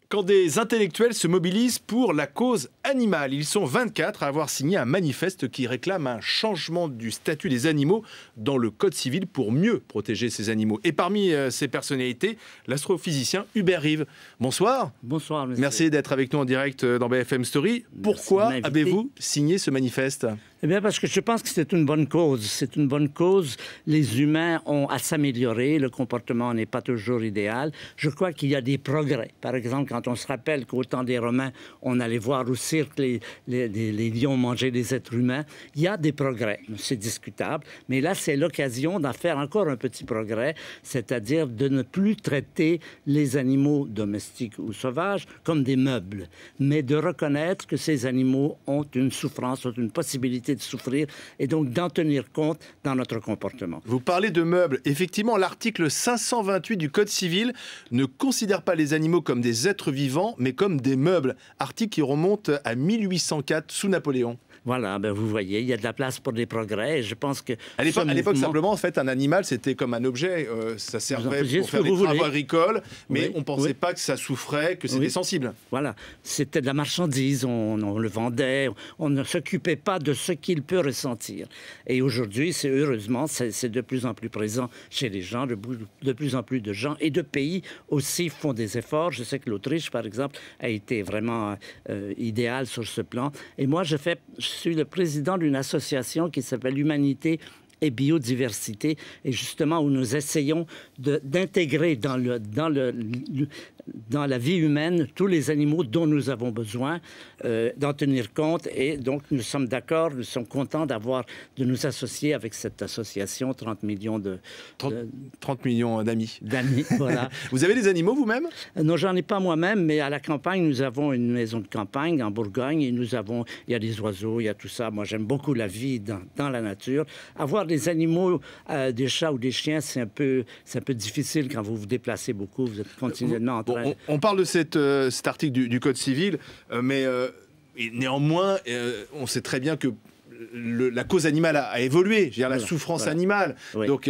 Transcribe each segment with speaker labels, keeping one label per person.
Speaker 1: Quand des intellectuels se mobilisent pour la cause animale, ils sont 24 à avoir signé un manifeste qui réclame un changement du statut des animaux dans le Code civil pour mieux protéger ces animaux. Et parmi ces personnalités, l'astrophysicien Hubert Reeves. Bonsoir.
Speaker 2: Bonsoir, monsieur.
Speaker 1: Merci d'être avec nous en direct dans BFM Story. Pourquoi avez-vous signé ce manifeste ?
Speaker 2: Eh bien, parce que je pense que c'est une bonne cause. C'est une bonne cause. Les humains ont à s'améliorer. Le comportement n'est pas toujours idéal. Je crois qu'il y a des progrès. Par exemple, quand on se rappelle qu'au temps des Romains, on allait voir au cirque les lions manger des êtres humains, il y a des progrès. C'est discutable. Mais là, c'est l'occasion d'en faire encore un petit progrès, c'est-à-dire de ne plus traiter les animaux domestiques ou sauvages comme des meubles, mais de reconnaître que ces animaux ont une souffrance, ont une possibilité de souffrir et donc d'en tenir compte dans notre comportement.
Speaker 1: Vous parlez de meubles. Effectivement, l'article 528 du Code civil ne considère pas les animaux comme des êtres vivants, mais comme des meubles. Article qui remonte à 1804 sous Napoléon.
Speaker 2: Voilà, ben vous voyez, il y a de la place pour des progrès. Et je pense que
Speaker 1: à l'époque, simplement, en fait, un animal, c'était comme un objet. Ça servait pour faire des travaux agricoles, mais on ne pensait pas que ça souffrait, que c'était sensible.
Speaker 2: Voilà, c'était de la marchandise, on le vendait, on ne s'occupait pas de ce qu'il peut ressentir. Et aujourd'hui, heureusement, c'est de plus en plus présent chez les gens, de plus en plus de gens et de pays aussi font des efforts. Je sais que l'Autriche, par exemple, a été vraiment idéale sur ce plan. Et moi, je suis le président d'une association qui s'appelle Humanité et biodiversité, et justement où nous essayons d'intégrer dans la vie humaine tous les animaux dont nous avons besoin, d'en tenir compte, et donc nous sommes d'accord, nous sommes contents de nous associer avec cette association, 30 millions
Speaker 1: 30 millions d'amis.
Speaker 2: D'amis, voilà.
Speaker 1: Vous avez des animaux vous-même?
Speaker 2: Non, j'en ai pas moi-même, mais à la campagne, nous avons une maison de campagne en Bourgogne, et il y a des oiseaux, il y a tout ça. Moi, j'aime beaucoup la vie dans la nature. Avoir des animaux, des chats ou des chiens, c'est un peu difficile quand vous vous déplacez beaucoup, vous êtes continuellement en train...
Speaker 1: On parle de cet article du Code civil, mais néanmoins, on sait très bien que la cause animale a évolué, je veux dire, la souffrance animale. Oui. Donc,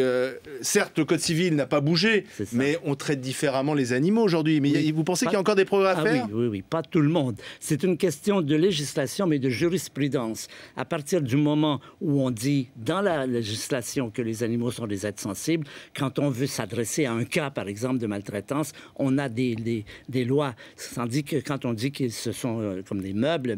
Speaker 1: certes, le Code civil n'a pas bougé, mais on traite différemment les animaux aujourd'hui. Mais vous pensez qu'il y a encore des progrès à faire?
Speaker 2: Oui, pas tout le monde. C'est une question de législation, mais de jurisprudence. À partir du moment où on dit dans la législation que les animaux sont des êtres sensibles, quand on veut s'adresser à un cas, par exemple, de maltraitance, on a des lois. Tandis que quand on dit qu'ils se sont comme des meubles,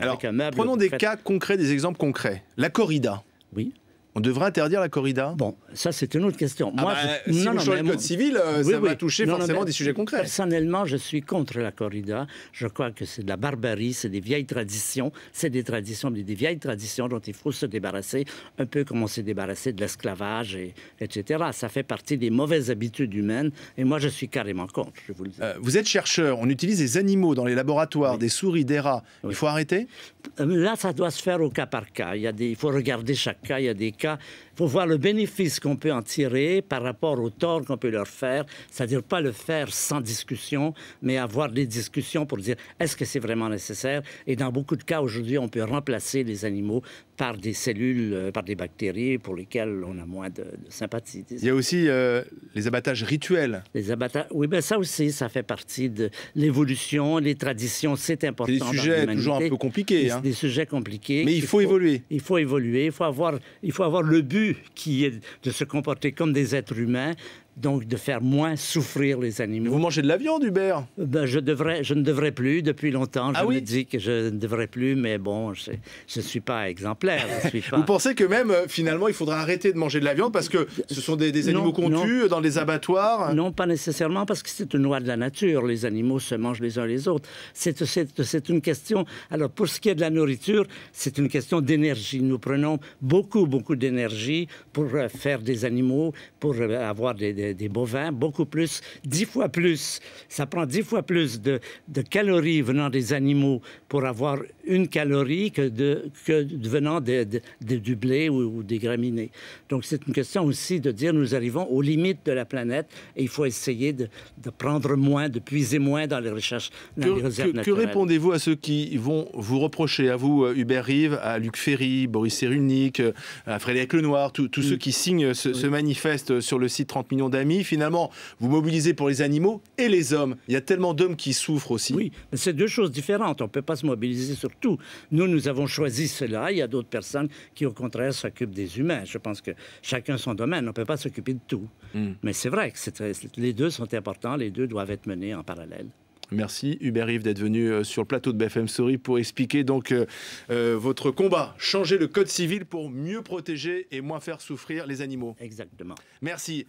Speaker 2: avec un meuble...
Speaker 1: Prenons des cas concrets, des exemples concret. La corrida.
Speaker 2: Oui.
Speaker 1: On devrait interdire la corrida?
Speaker 2: Bon, ça c'est une autre question.
Speaker 1: Moi, si vous changez le Code civil, ça va toucher forcément des sujets concrets.
Speaker 2: Personnellement, je suis contre la corrida. Je crois que c'est de la barbarie, c'est des vieilles traditions. C'est des traditions, des vieilles traditions dont il faut se débarrasser, un peu comme on s'est débarrassé de l'esclavage, etc. Ça fait partie des mauvaises habitudes humaines. Et moi, je suis carrément contre, je vous le dis.
Speaker 1: Vous êtes chercheur, on utilise des animaux dans les laboratoires, des souris, des rats. Il faut arrêter?
Speaker 2: Là, ça doit se faire au cas par cas. Il faut regarder chaque cas. Il y a des cas. Il faut voir le bénéfice qu'on peut en tirer par rapport au tort qu'on peut leur faire. C'est-à-dire pas le faire sans discussion, mais avoir des discussions pour dire est-ce que c'est vraiment nécessaire? Et dans beaucoup de cas, aujourd'hui, on peut remplacer les animaux par des cellules, par des bactéries pour lesquelles on a moins de sympathie.
Speaker 1: Il y a aussi les abattages rituels.
Speaker 2: Les abattages, oui, bien ça aussi, ça fait partie de l'évolution, les traditions, c'est important.
Speaker 1: C'est des sujets toujours un peu compliqués.
Speaker 2: Des sujets compliqués.
Speaker 1: Mais il faut évoluer.
Speaker 2: Il faut évoluer, il faut avoir le but qui est de se comporter comme des êtres humains, donc de faire moins souffrir les animaux.
Speaker 1: Mais vous mangez de la viande, Hubert?
Speaker 2: Je ne devrais plus depuis longtemps. Je me dis que je ne devrais plus, mais bon, je ne suis pas exemplaire.
Speaker 1: Vous pensez que même, finalement, il faudra arrêter de manger de la viande parce que ce sont des animaux qu'on tue dans les abattoirs?
Speaker 2: Non, pas nécessairement, parce que c'est une loi de la nature. Les animaux se mangent les uns les autres. C'est une question... Alors, pour ce qui est de la nourriture, c'est une question d'énergie. Nous prenons beaucoup d'énergie pour faire des animaux, pour avoir des bovins, beaucoup plus, 10 fois plus. Ça prend 10 fois plus de calories venant des animaux pour avoir une calorie que venant du blé ou des graminées. Donc, c'est une question aussi de dire nous arrivons aux limites de la planète et il faut essayer de prendre moins, de puiser moins dans les recherches, dans les réserves naturelles.
Speaker 1: Que répondez-vous à ceux qui vont vous reprocher, à vous, Hubert Reeves, à Luc Ferry, Boris Cyrulnik, à Frédéric Lenoir, tous ceux qui signent ce manifeste sur le site 30 millions d'amis. Finalement, vous mobilisez pour les animaux et les hommes. Il y a tellement d'hommes qui souffrent aussi.
Speaker 2: Oui, mais c'est deux choses différentes. On ne peut pas se mobiliser sur tout. Nous avons choisi cela. Il y a d'autres personnes qui, au contraire, s'occupent des humains. Je pense que chacun son domaine. On ne peut pas s'occuper de tout. Mais c'est vrai que les deux sont importants. Les deux doivent être menés en parallèle.
Speaker 1: Merci Hubert Reeves d'être venu sur le plateau de BFM Story pour expliquer donc votre combat. Changer le code civil pour mieux protéger et moins faire souffrir les animaux.
Speaker 2: Exactement.
Speaker 1: Merci.